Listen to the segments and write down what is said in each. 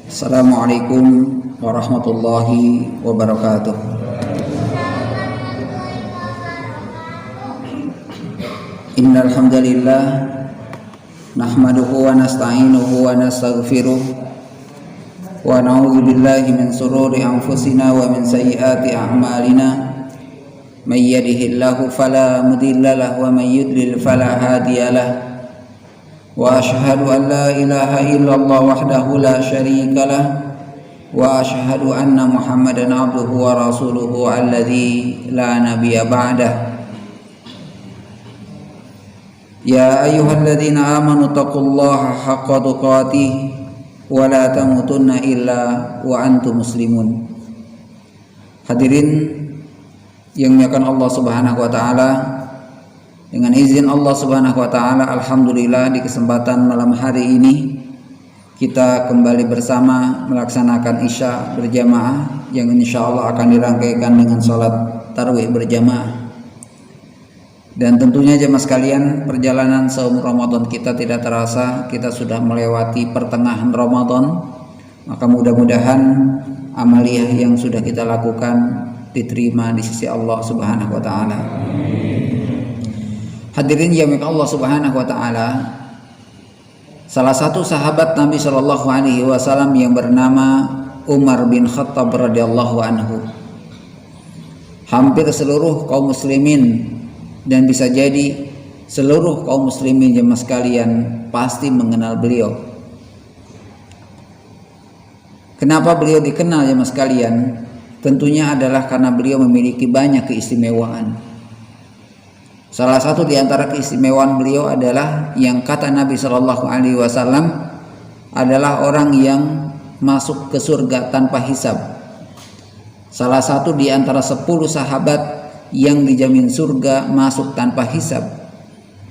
Assalamualaikum warahmatullahi wabarakatuh. Innal hamdalillah nahmaduhu wa nasta'inuhu wa nastaghfiruh wa na'udzu billahi min shururi anfusina wa min sayyiati a'malina. May yahdihillahu fala mudilla lahu wa may yudlil fala hadiyalah. Wa ashhadu an la ilaha illallah wahdahu la syarika lah wa ashhadu anna Muhammadan abduhu wa rasuluhu alladzi la nabiyya ba'dah. Ya ayyuhalladzina amanu taqullaha haqqa tuqatih wa la tamutunna illa wa antum muslimun. Hadirin yang dimuliakan Allah Subhanahu wa taala, dengan izin Allah Subhanahu wa taala, alhamdulillah di kesempatan malam hari ini kita kembali bersama melaksanakan Isya berjamaah yang insyaallah akan dirangkaikan dengan salat tarawih berjamaah. Dan tentunya jemaah sekalian, perjalanan saum Ramadan kita tidak terasa, kita sudah melewati pertengahan Ramadan. Maka mudah-mudahan amaliyah yang sudah kita lakukan diterima di sisi Allah Subhanahu wa taala. Hadirin yang dimuliakan Allah Subhanahu wa taala, salah satu sahabat Nabi Shallallahu alaihi wasallam yang bernama Umar bin Khattab radhiyallahu anhu, hampir seluruh kaum muslimin dan bisa jadi seluruh kaum muslimin jemaah sekalian pasti mengenal beliau. Kenapa beliau dikenal jemaah sekalian? Tentunya adalah karena beliau memiliki banyak keistimewaan. Salah satu di antara keistimewaan beliau adalah yang kata Nabi Shallallahu alaihi wasallam adalah orang yang masuk ke surga tanpa hisab. Salah satu di antara 10 sahabat yang dijamin surga masuk tanpa hisab.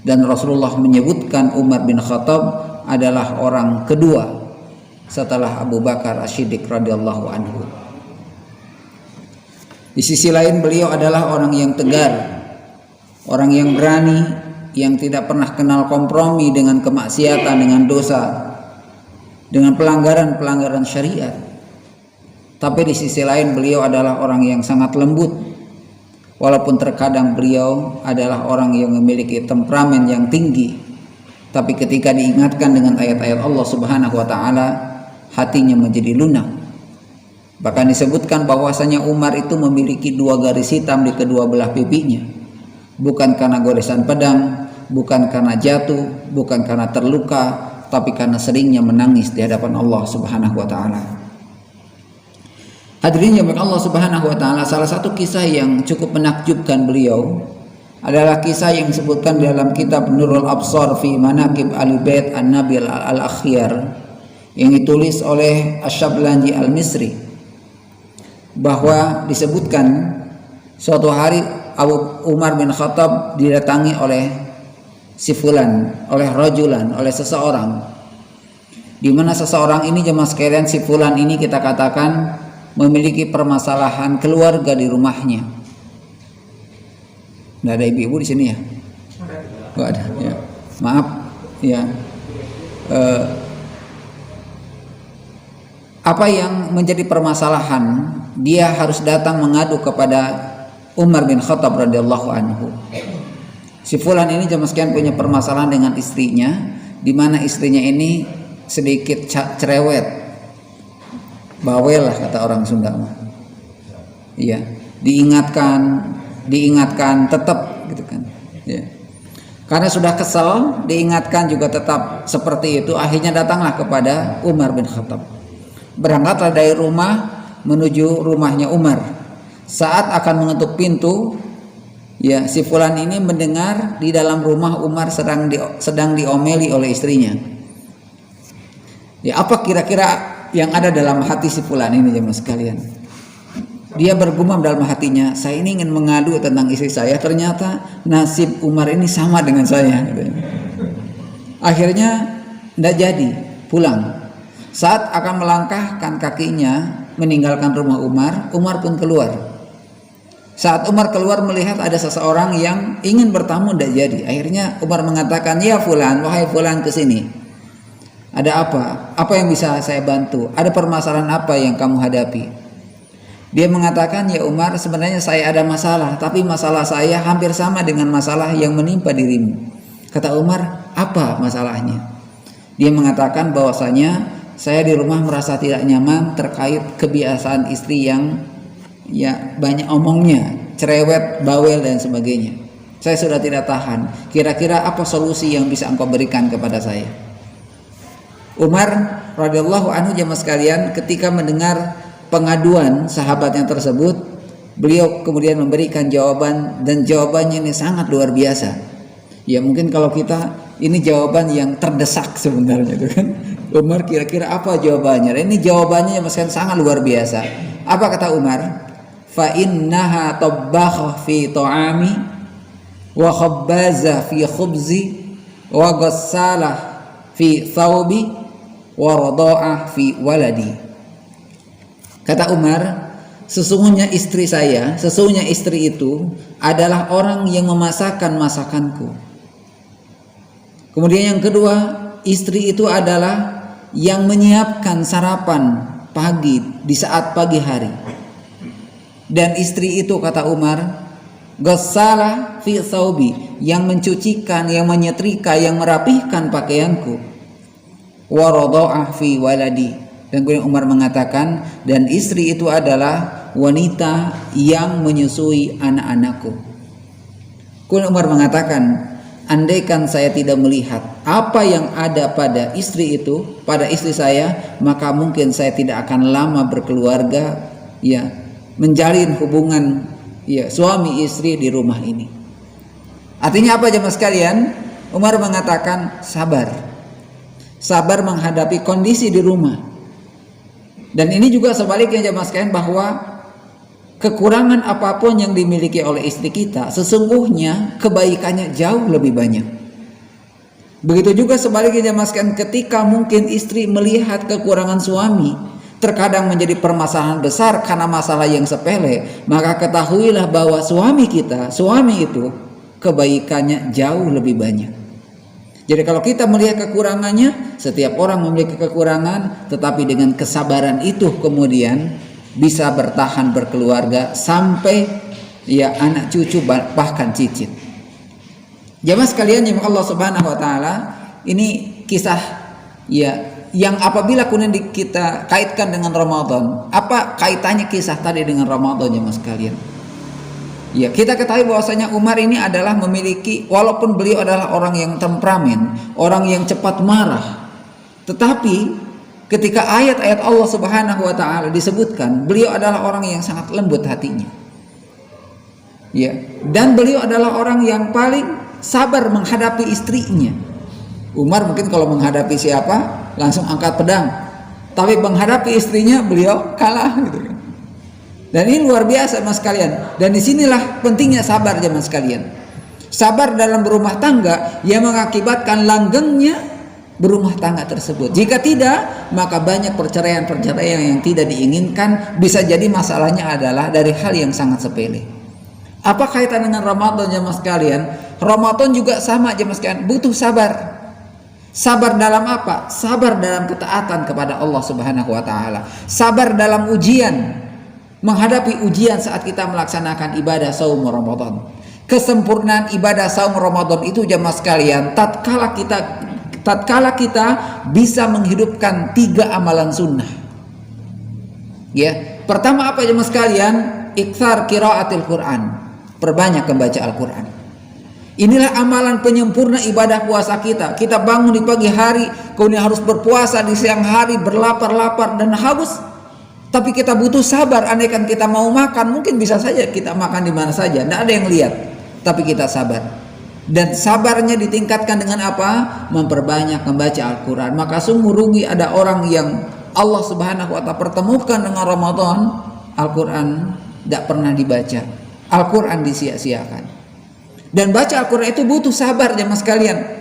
Dan Rasulullah menyebutkan Umar bin Khattab adalah orang kedua setelah Abu Bakar As-Siddiq radhiyallahu anhu. Di sisi lain beliau adalah orang yang tegar, orang yang berani, yang tidak pernah kenal kompromi dengan kemaksiatan, dengan dosa, dengan pelanggaran-pelanggaran syariat. Tapi di sisi lain beliau adalah orang yang sangat lembut. Walaupun terkadang beliau adalah orang yang memiliki temperamen yang tinggi, tapi ketika diingatkan dengan ayat-ayat Allah Subhanahu wa taala, hatinya menjadi lunak. Bahkan disebutkan bahwasanya Umar itu memiliki 2 garis hitam di kedua belah pipinya. Bukan karena goresan pedang, bukan karena jatuh, bukan karena terluka, tapi karena seringnya menangis di hadapan Allah Subhanahu wa taala. Hadirin yang Allah Subhanahu wa taala, salah satu kisah yang cukup menakjubkan beliau adalah kisah yang disebutkan dalam kitab Nurul Absar fi Manaqib Ali Bait An-Nabi Al-Akhyar yang ditulis oleh Asy-Syablanji Al-Misri, bahwa disebutkan suatu hari Abu Umar bin Khattab didatangi oleh si fulan, oleh rajulan, oleh seseorang, di mana seseorang ini jemaah sekalian, si fulan ini kita katakan memiliki permasalahan keluarga di rumahnya. Nggak ada ibu-ibu di sini ya? Nggak ada ya. Maaf ya. Apa yang menjadi permasalahan? Dia harus datang mengadu kepada Umar bin Khattab radhiyallahu anhu. Si fulan ini jemaah sekalian punya permasalahan dengan istrinya, di mana istrinya ini sedikit cerewet, bawel lah kata orang Sunda. Iya, diingatkan tetap gitu kan. Ya. Karena sudah kesal, diingatkan juga tetap seperti itu. Akhirnya datanglah kepada Umar bin Khattab. Berangkatlah dari rumah menuju rumahnya Umar. Saat akan mengetuk pintu, ya, si fulan ini mendengar di dalam rumah Umar sedang diomeli oleh istrinya. Ya, apa kira-kira yang ada dalam hati si fulan ini jemaah sekalian? Dia bergumam dalam hatinya, saya ini ingin mengadu tentang istri saya, ternyata nasib Umar ini sama dengan saya. Akhirnya tidak jadi, pulang. Saat akan melangkahkan kakinya meninggalkan rumah Umar, Umar pun keluar. Saat Umar keluar melihat ada seseorang yang ingin bertamu, tidak jadi. Akhirnya Umar mengatakan, ya fulan, wahai fulan, kesini. Ada apa? Apa yang bisa saya bantu? Ada permasalahan apa yang kamu hadapi? Dia mengatakan, ya Umar, sebenarnya saya ada masalah, tapi masalah saya hampir sama dengan masalah yang menimpa dirimu. Kata Umar, apa masalahnya? Dia mengatakan bahwasanya saya di rumah merasa tidak nyaman terkait kebiasaan istri yang ya banyak omongnya, cerewet, bawel dan sebagainya. Saya sudah tidak tahan. Kira-kira apa solusi yang bisa engkau berikan kepada saya? Umar radhiyallahu anhu jemaah sekalian, ketika mendengar pengaduan sahabatnya tersebut, beliau kemudian memberikan jawaban, dan jawabannya ini sangat luar biasa. Ya mungkin kalau kita, ini jawaban yang terdesak sebenarnya tuh kan. Umar kira-kira apa jawabannya? Ini jawabannya jemaah sekalian sangat luar biasa. Apa kata Umar? Fa innaha tabbakha fi ta'ami wa khabbaza fi khubzi wa ghassalah fi thawbi wa rada'ah fi waladi. Kata Umar, sesungguhnya istri itu adalah orang yang memasakkan masakanku. Kemudian yang kedua, istri itu adalah yang menyiapkan sarapan pagi di saat pagi hari. Dan istri itu, kata Umar, ghassalah fi thawbi, yang mencucikan, yang menyetrika, yang merapihkan pakaianku. Wa rada'ah fi waladi, dan kemudian Umar mengatakan, dan istri itu adalah wanita yang menyusui anak-anakku. Kemudian Umar mengatakan, andaikan saya tidak melihat apa yang ada pada istri itu, pada istri saya, maka mungkin saya tidak akan lama berkeluarga, ya, menjalin hubungan ya suami istri di rumah ini. Artinya apa jemaah sekalian? Umar mengatakan sabar menghadapi kondisi di rumah. Dan ini juga sebaliknya jemaah sekalian, bahwa kekurangan apapun yang dimiliki oleh istri kita, sesungguhnya kebaikannya jauh lebih banyak. Begitu juga sebaliknya jemaah sekalian, ketika mungkin istri melihat kekurangan suami, terkadang menjadi permasalahan besar karena masalah yang sepele, maka ketahuilah bahwa suami itu kebaikannya jauh lebih banyak. Jadi kalau kita melihat kekurangannya, setiap orang memiliki kekurangan, tetapi dengan kesabaran itu kemudian bisa bertahan berkeluarga sampai ya anak cucu bahkan cicit. Jamaah sekalian yang Allah Subhanahu wa taala, ini kisah ya yang apabila kemudian kita kaitkan dengan Ramadan, apa kaitannya kisah tadi dengan Ramadan jamaah sekalian? Ya, kita ketahui bahwasanya Umar ini adalah memiliki, walaupun beliau adalah orang yang temperamen, orang yang cepat marah, tetapi ketika ayat-ayat Allah Subhanahu wa taala disebutkan, beliau adalah orang yang sangat lembut hatinya. Ya, dan beliau adalah orang yang paling sabar menghadapi istrinya. Umar mungkin kalau menghadapi siapa langsung angkat pedang, tapi menghadapi istrinya beliau kalah gitu kan. Dan ini luar biasa mas sekalian. Dan disinilah pentingnya sabar jemaah sekalian. Sabar dalam berumah tangga yang mengakibatkan langgengnya berumah tangga tersebut. Jika tidak, maka banyak perceraian-perceraian yang tidak diinginkan. Bisa jadi masalahnya adalah dari hal yang sangat sepele. Apa kaitan dengan Ramadan jemaah sekalian? Ramadan juga sama jemaah sekalian, butuh sabar. Sabar dalam apa? Sabar dalam ketaatan kepada Allah Subhanahu wa taala. Sabar dalam ujian. Menghadapi ujian saat kita melaksanakan ibadah saum Ramadan. Kesempurnaan ibadah saum Ramadan itu jemaah sekalian, tatkala kita bisa menghidupkan 3 amalan sunnah. Ya, pertama apa jemaah sekalian? Iktsar qiraatil Quran. Perbanyak membaca Al-Quran. Inilah amalan penyempurna ibadah puasa kita. Kita bangun di pagi hari, kemudian harus berpuasa di siang hari, berlapar-lapar dan haus. Tapi kita butuh sabar. Andaikan kita mau makan, mungkin bisa saja kita makan di mana saja, tidak ada yang lihat. Tapi kita sabar. Dan sabarnya ditingkatkan dengan apa? Memperbanyak membaca Al-Quran. Maka sungguh rugi ada orang yang Allah Subhanahu wa ta'ala pertemukan dengan Ramadan, Al-Quran tidak pernah dibaca, Al-Quran disia-siakan. Dan baca Al-Quran itu butuh sabar jemaah sekalian.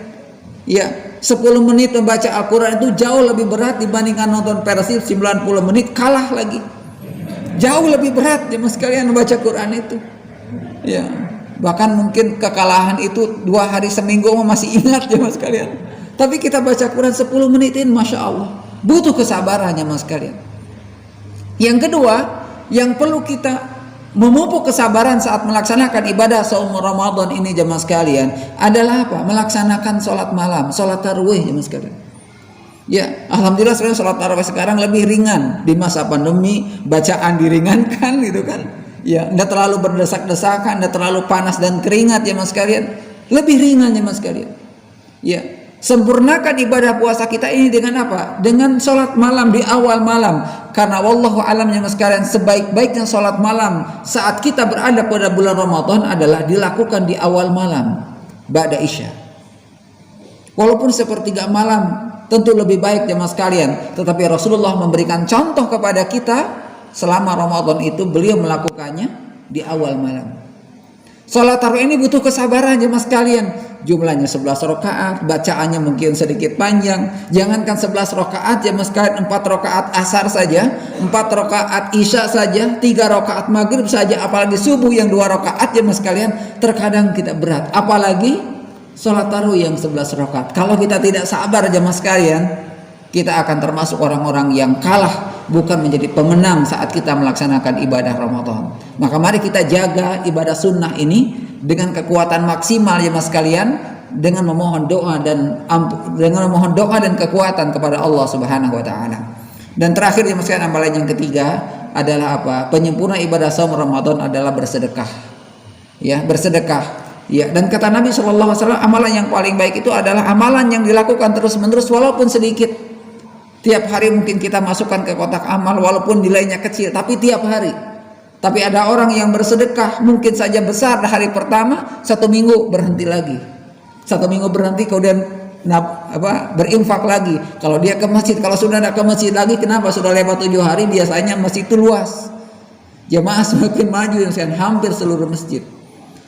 Ya, 10 menit membaca Al-Quran itu jauh lebih berat dibandingkan nonton Persib 90 menit kalah lagi. Jauh lebih berat jemaah sekalian membaca Quran itu. Ya, bahkan mungkin kekalahan itu 2 hari seminggu masih ingat jemaah sekalian. Tapi kita baca Quran 10 menitin, Masya Allah. Butuh kesabarannya mas kalian. Yang kedua, yang perlu kita memupuk kesabaran saat melaksanakan ibadah saum Ramadan ini jemaah sekalian adalah apa? Melaksanakan sholat malam, sholat tarawih jemaah sekalian. Ya, alhamdulillah sekarang sholat tarawih sekarang lebih ringan di masa pandemi, bacaan diringankan gitu kan. Ya, enggak terlalu berdesak-desakan, enggak terlalu panas dan keringat ya mas sekalian. Lebih ringan ya mas sekalian. Ya, sempurnakan ibadah puasa kita ini dengan apa? Dengan sholat malam di awal malam. Karena wallahu alam ya mas sekalian, sebaik-baiknya sholat malam saat kita berada pada bulan Ramadan adalah dilakukan di awal malam, ba'da isya. Walaupun sepertiga malam tentu lebih baik ya mas sekalian, tetapi Rasulullah memberikan contoh kepada kita selama Ramadan itu beliau melakukannya di awal malam. Sholat tarawih ini butuh kesabaran ya mas sekalian. Jumlahnya 11 rakaat, bacaannya mungkin sedikit panjang. Jangankan 11 rakaat ya mas sekalian, 4 rakaat asar saja, 4 rakaat isya saja, 3 rakaat maghrib saja, apalagi subuh yang 2 rakaat ya mas sekalian, terkadang kita berat. Apalagi sholat tarawih yang 11 rakaat. Kalau kita tidak sabar ya mas sekalian, kita akan termasuk orang-orang yang kalah, bukan menjadi pemenang saat kita melaksanakan ibadah Ramadan. Maka mari kita jaga ibadah sunnah ini dengan kekuatan maksimal ya mas sekalian, dengan memohon doa dan kekuatan kepada Allah Subhanahu wa taala. Dan terakhir ya mas sekalian, amalan yang ketiga adalah apa? Penyempurna ibadah saum Ramadan adalah bersedekah. Ya, bersedekah. Ya, dan kata Nabi SAW, amalan yang paling baik itu adalah amalan yang dilakukan terus-menerus walaupun sedikit. Tiap hari mungkin kita masukkan ke kotak amal walaupun nilainya kecil, tapi tiap hari. Tapi ada orang yang bersedekah mungkin saja besar di hari pertama, 1 minggu berhenti lagi. 1 minggu berhenti, kemudian berinfak lagi. Kalau dia ke masjid, kalau sudah tidak ke masjid lagi, kenapa? Sudah lewat 7 hari, biasanya masjid itu luas. Jemaah semakin maju yang hampir seluruh masjid.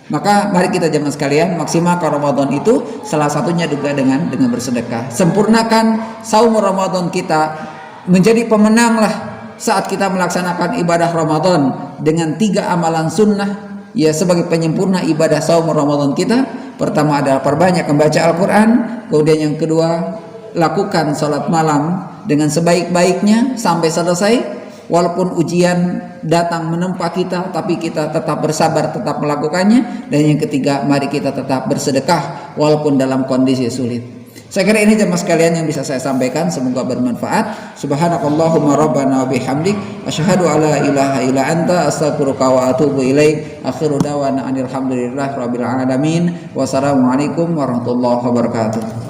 Maka mari kita jemaah sekalian maksimalkan Ramadan itu, salah satunya juga dengan bersedekah. Sempurnakan saum Ramadan kita, menjadi pemenanglah saat kita melaksanakan ibadah Ramadan dengan 3 amalan sunnah ya sebagai penyempurna ibadah saum Ramadan kita. Pertama adalah perbanyak membaca Al-Quran, kemudian yang kedua lakukan sholat malam dengan sebaik-baiknya sampai selesai. Walaupun ujian datang menempa kita, tapi kita tetap bersabar, tetap melakukannya. Dan yang ketiga, mari kita tetap bersedekah walaupun dalam kondisi sulit. Saya kira ini jemaah sekalian yang bisa saya sampaikan, semoga bermanfaat. Subhanakallahumma rabbana wa bihamdik, asyhadu alla ilaha illa anta, astaghfiruka wa atubu ilaik. Akhiru da'wana alhamdulillahi rabbil alamin. Wassalamualaikum warahmatullahi wabarakatuh.